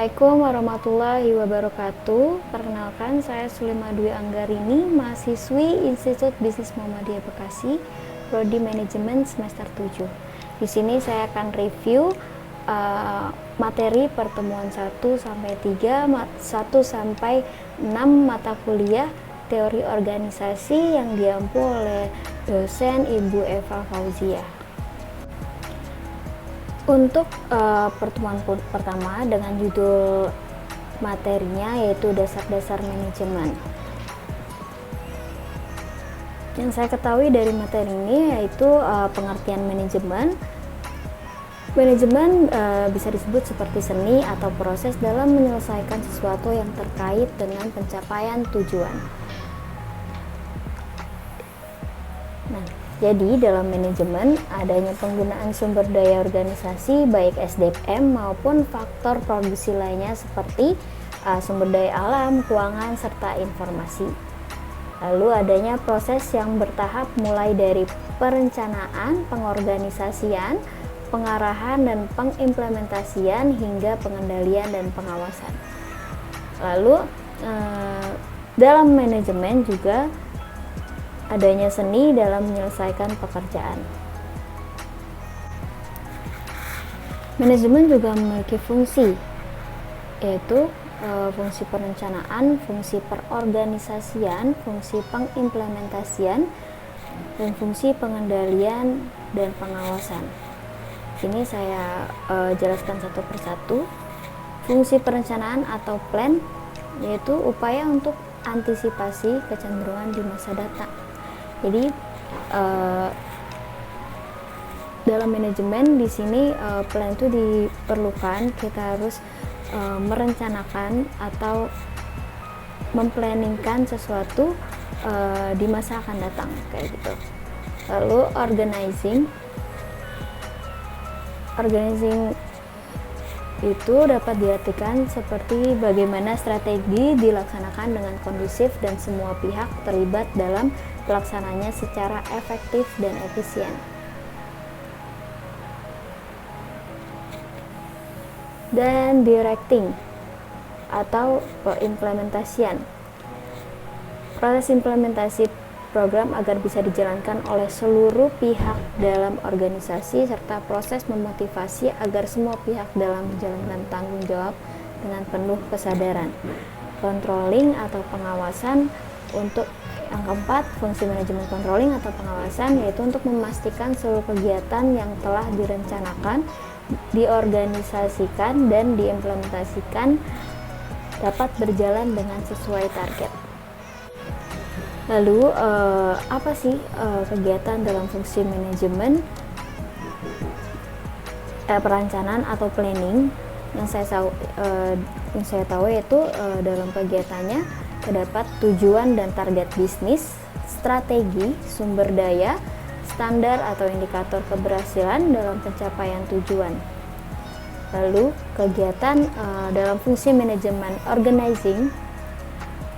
Assalamualaikum warahmatullahi wabarakatuh. Perkenalkan, saya Sulima Dwi Anggarini, mahasiswi Institut Bisnis Muhammadiyah Bekasi, Prodi Manajemen semester 7. Di sini saya akan review materi pertemuan 1 sampai 3, 1 sampai 6 mata kuliah teori organisasi yang diampu oleh dosen Ibu Eva Fauziah. Untuk pertemuan pertama dengan judul materinya yaitu dasar-dasar manajemen. Yang saya ketahui dari materi ini yaitu pengertian manajemen. Manajemen bisa disebut seperti seni atau proses dalam menyelesaikan sesuatu yang terkait dengan pencapaian tujuan. Nah, jadi dalam manajemen adanya penggunaan sumber daya organisasi baik SDM maupun faktor produksi lainnya seperti sumber daya alam, keuangan, serta informasi. Lalu adanya proses yang bertahap mulai dari perencanaan, pengorganisasian, pengarahan dan pengimplementasian hingga pengendalian dan pengawasan. Lalu dalam manajemen juga adanya seni dalam menyelesaikan pekerjaan. Manajemen juga memiliki fungsi, yaitu fungsi perencanaan, fungsi perorganisasian, fungsi pengimplementasian, dan fungsi pengendalian dan pengawasan. Ini saya jelaskan satu persatu. Fungsi perencanaan atau plan yaitu upaya untuk antisipasi kecenderungan di masa datang. Jadi dalam manajemen di sini plan itu diperlukan. Kita harus merencanakan atau memplanningkan sesuatu di masa akan datang kayak gitu. Lalu organizing itu dapat diartikan seperti bagaimana strategi dilaksanakan dengan kondusif dan semua pihak terlibat dalam pelaksananya secara efektif dan efisien. Dan directing atau pengimplementasian. Proses implementasi program agar bisa dijalankan oleh seluruh pihak dalam organisasi serta proses memotivasi agar semua pihak dalam menjalankan tanggung jawab dengan penuh kesadaran. Controlling atau pengawasan. Untuk yang keempat, fungsi manajemen controlling atau pengawasan yaitu untuk memastikan seluruh kegiatan yang telah direncanakan, diorganisasikan dan diimplementasikan dapat berjalan dengan sesuai target. Lalu apa sih kegiatan dalam fungsi manajemen perencanaan atau planning? Yang saya tahu yaitu dalam kegiatannya terdapat tujuan dan target bisnis, strategi, sumber daya, standar atau indikator keberhasilan dalam pencapaian tujuan. Lalu kegiatan dalam fungsi manajemen organizing.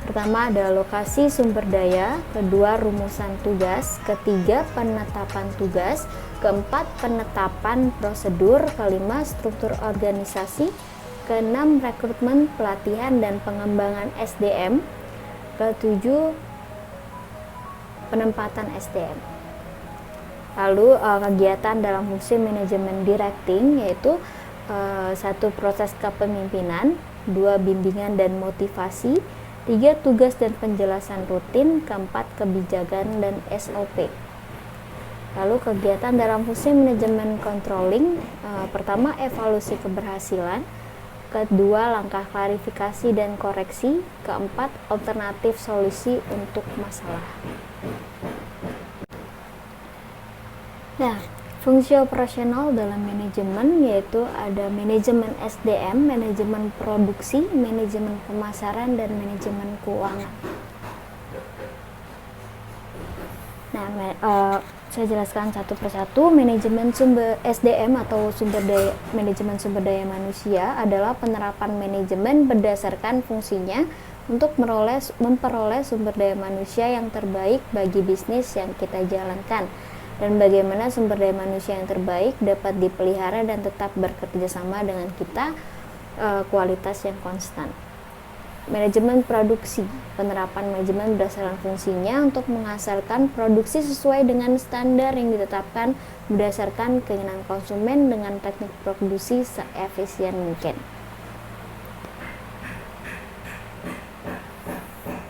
Pertama ada lokasi sumber daya, kedua rumusan tugas, ketiga penetapan tugas, keempat penetapan prosedur, kelima struktur organisasi, keenam rekrutmen, pelatihan dan pengembangan SDM, ketujuh penempatan SDM. Lalu kegiatan dalam fungsi manajemen directing yaitu satu proses kepemimpinan, dua bimbingan dan motivasi, tiga tugas dan penjelasan rutin, keempat kebijakan dan SOP. Lalu kegiatan dalam fungsi manajemen controlling, pertama evaluasi keberhasilan, kedua langkah klarifikasi dan koreksi, keempat alternatif solusi untuk masalah. Nah, fungsi operasional dalam manajemen yaitu ada manajemen SDM, manajemen produksi, manajemen pemasaran, dan manajemen keuangan. Nah, saya jelaskan satu persatu. Manajemen sumber SDM atau manajemen sumber daya manusia adalah penerapan manajemen berdasarkan fungsinya untuk memperoleh sumber daya manusia yang terbaik bagi bisnis yang kita jalankan, dan bagaimana sumber daya manusia yang terbaik dapat dipelihara dan tetap bekerja sama dengan kita kualitas yang konstan. Manajemen produksi, penerapan manajemen berdasarkan fungsinya untuk menghasilkan produksi sesuai dengan standar yang ditetapkan berdasarkan keinginan konsumen dengan teknik produksi seefisien mungkin.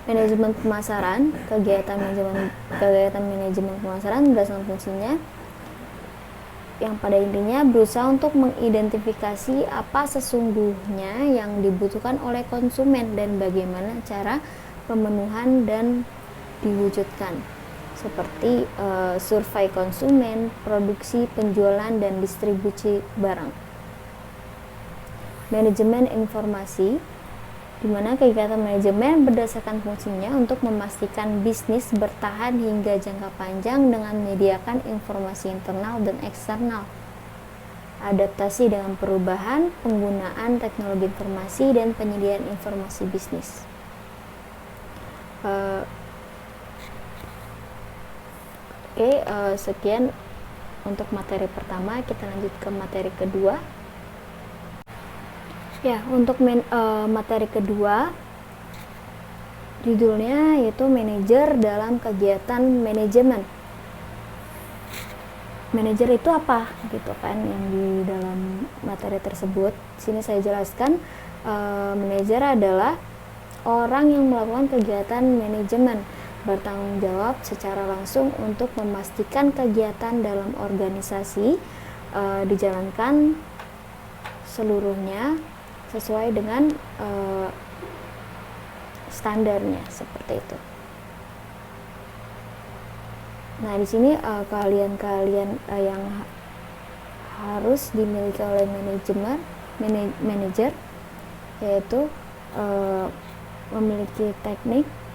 Manajemen pemasaran, kegiatan manajemen pemasaran berdasarkan fungsinya yang pada intinya berusaha untuk mengidentifikasi apa sesungguhnya yang dibutuhkan oleh konsumen dan bagaimana cara pemenuhan dan diwujudkan, seperti survei konsumen, produksi, penjualan, dan distribusi barang. Manajemen informasi, di mana kegiatan manajemen berdasarkan fungsinya untuk memastikan bisnis bertahan hingga jangka panjang dengan menyediakan informasi internal dan eksternal. Adaptasi dengan perubahan, penggunaan teknologi informasi, dan penyediaan informasi bisnis. Sekian untuk materi pertama, kita lanjut ke materi kedua. Ya, untuk materi kedua, judulnya yaitu manajer dalam kegiatan manajemen. Manajer itu apa, gitu kan, yang di dalam materi tersebut. Sini saya jelaskan, manajer adalah orang yang melakukan kegiatan manajemen, bertanggung jawab secara langsung untuk memastikan kegiatan dalam organisasi dijalankan seluruhnya sesuai dengan standarnya, seperti itu. Nah, di sini keahlian-keahlian yang harus dimiliki oleh manajer yaitu memiliki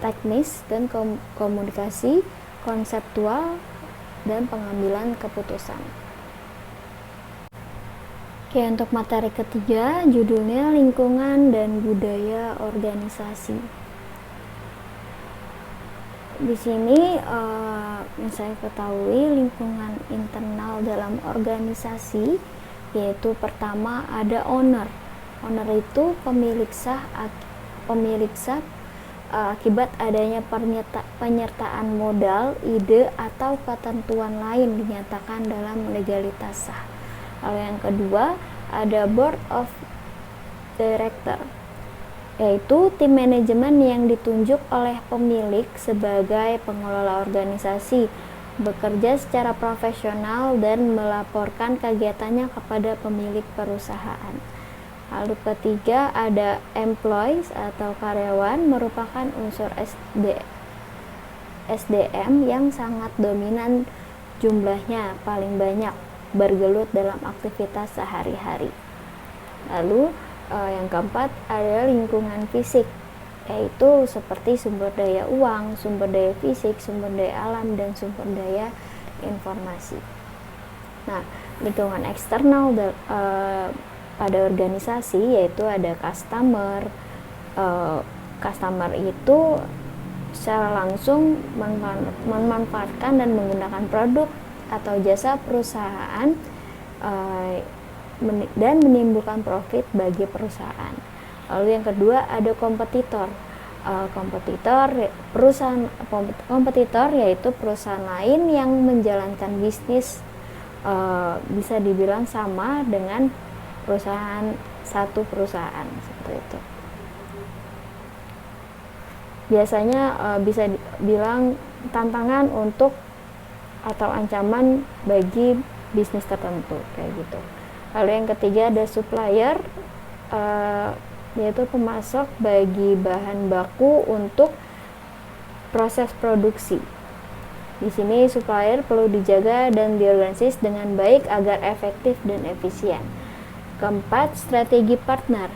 teknis dan komunikasi konseptual dan pengambilan keputusan. Oke, untuk materi ketiga, judulnya lingkungan dan budaya organisasi. Di sini yang saya ketahui, lingkungan internal dalam organisasi yaitu pertama ada owner. Owner itu pemilik sah akibat adanya penyertaan modal, ide, atau ketentuan lain dinyatakan dalam legalitas sah. Lalu yang kedua ada board of director, yaitu tim manajemen yang ditunjuk oleh pemilik sebagai pengelola organisasi, bekerja secara profesional dan melaporkan kegiatannya kepada pemilik perusahaan. Lalu ketiga ada employees atau karyawan, merupakan unsur SDM yang sangat dominan jumlahnya, paling banyak bergelut dalam aktivitas sehari-hari. Lalu yang keempat ada lingkungan fisik, yaitu seperti sumber daya uang, sumber daya fisik, sumber daya alam, dan sumber daya informasi. Nah, lingkungan eksternal pada organisasi yaitu ada customer. Customer itu secara langsung memanfaatkan dan menggunakan produk atau jasa perusahaan dan menimbulkan profit bagi perusahaan. Lalu yang kedua ada kompetitor. Kompetitor yaitu perusahaan lain yang menjalankan bisnis bisa dibilang sama dengan satu perusahaan, seperti itu. Biasanya bisa dibilang tantangan untuk atau ancaman bagi bisnis tertentu, kayak gitu. Lalu yang ketiga ada supplier, yaitu pemasok bagi bahan baku untuk proses produksi. Di sini supplier perlu dijaga dan diorganisasi dengan baik agar efektif dan efisien. Keempat, strategi partner.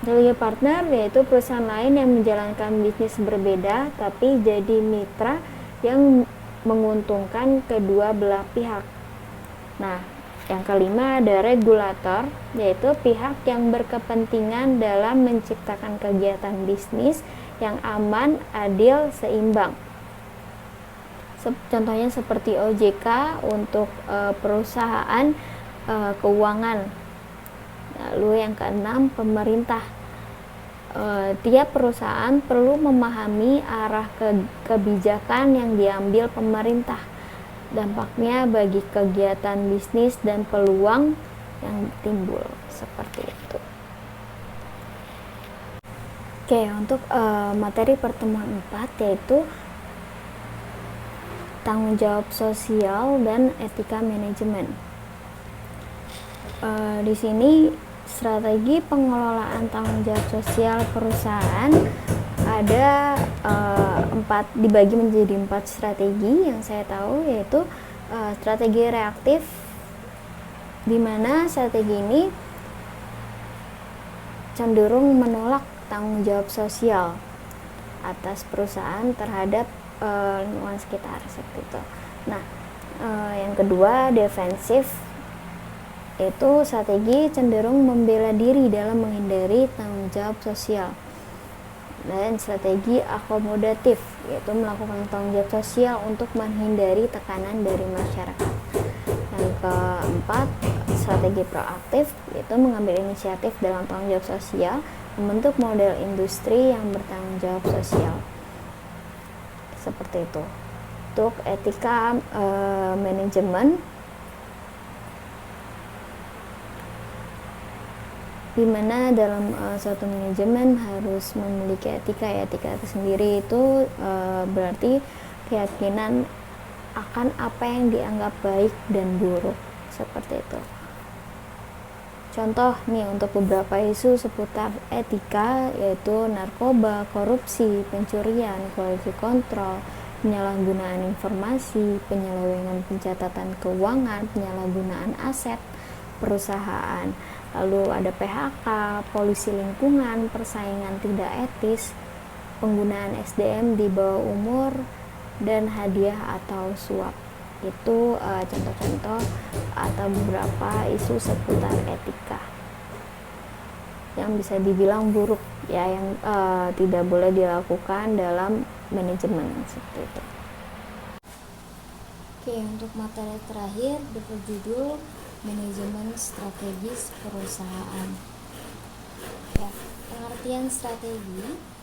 Strategi partner yaitu perusahaan lain yang menjalankan bisnis berbeda tapi jadi mitra yang menguntungkan kedua belah pihak. Nah, yang kelima ada regulator, yaitu pihak yang berkepentingan dalam menciptakan kegiatan bisnis yang aman, adil, seimbang. Contohnya seperti OJK untuk perusahaan keuangan. Lalu yang keenam, pemerintah. Tiap perusahaan perlu memahami arah kebijakan yang diambil pemerintah, dampaknya bagi kegiatan bisnis dan peluang yang timbul, seperti itu. Oke, untuk materi pertemuan 4 yaitu tanggung jawab sosial dan etika manajemen. Di sini strategi pengelolaan tanggung jawab sosial perusahaan ada dibagi menjadi 4 strategi yang saya tahu, yaitu strategi reaktif, di mana strategi ini cenderung menolak tanggung jawab sosial atas perusahaan terhadap lingkungan sekitar, seperti itu. Nah, yang kedua, defensif, yaitu strategi cenderung membela diri dalam menghindari tanggung jawab sosial. Dan strategi akomodatif, yaitu melakukan tanggung jawab sosial untuk menghindari tekanan dari masyarakat. Yang keempat, strategi proaktif, yaitu mengambil inisiatif dalam tanggung jawab sosial, membentuk model industri yang bertanggung jawab sosial, seperti itu. Untuk etika manajemen, di mana dalam suatu manajemen harus memiliki etika. Etika itu sendiri itu berarti keyakinan akan apa yang dianggap baik dan buruk, seperti itu. Contoh nih untuk beberapa isu seputar etika, yaitu narkoba, korupsi, pencurian, quality control, penyalahgunaan informasi, penyelewengan pencatatan keuangan, penyalahgunaan aset perusahaan. Lalu ada PHK, polusi lingkungan, persaingan tidak etis, penggunaan SDM di bawah umur, dan hadiah atau suap. Itu contoh-contoh atau beberapa isu seputar etika yang bisa dibilang buruk, ya, yang tidak boleh dilakukan dalam manajemen, seperti itu. Oke, untuk materi terakhir berjudul manajemen strategis perusahaan. Ya, pengertian strategi.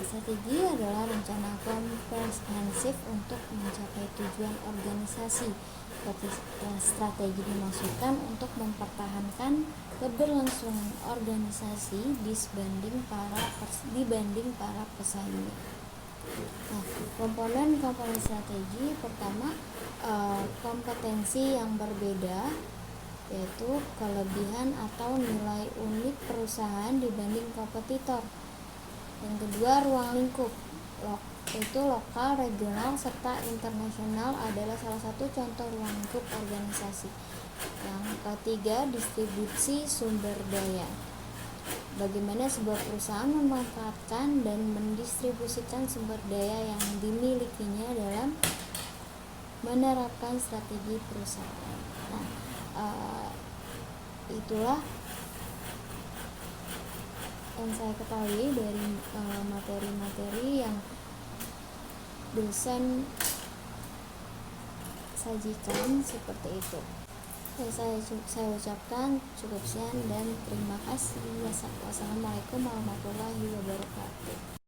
Strategi adalah rencana komprehensif untuk mencapai tujuan organisasi. Strategi dimaksudkan untuk mempertahankan keberlangsungan organisasi dibanding para pesaingnya. Nah, komponen strategi pertama, kompetensi yang berbeda, yaitu kelebihan atau nilai unik perusahaan dibanding kompetitor. Yang kedua, ruang lingkup, yaitu lokal, regional, serta internasional adalah salah satu contoh ruang lingkup organisasi. Yang ketiga, distribusi sumber daya, bagaimana sebuah perusahaan memanfaatkan dan mendistribusikan sumber daya yang dimilikinya dalam menerapkan strategi perusahaan. Nah, itulah yang saya ketahui dari materi-materi yang dosen sajikan, seperti itu. Saya ucapkan cukup sekian dan terima kasih. Wassalamualaikum warahmatullahi wabarakatuh.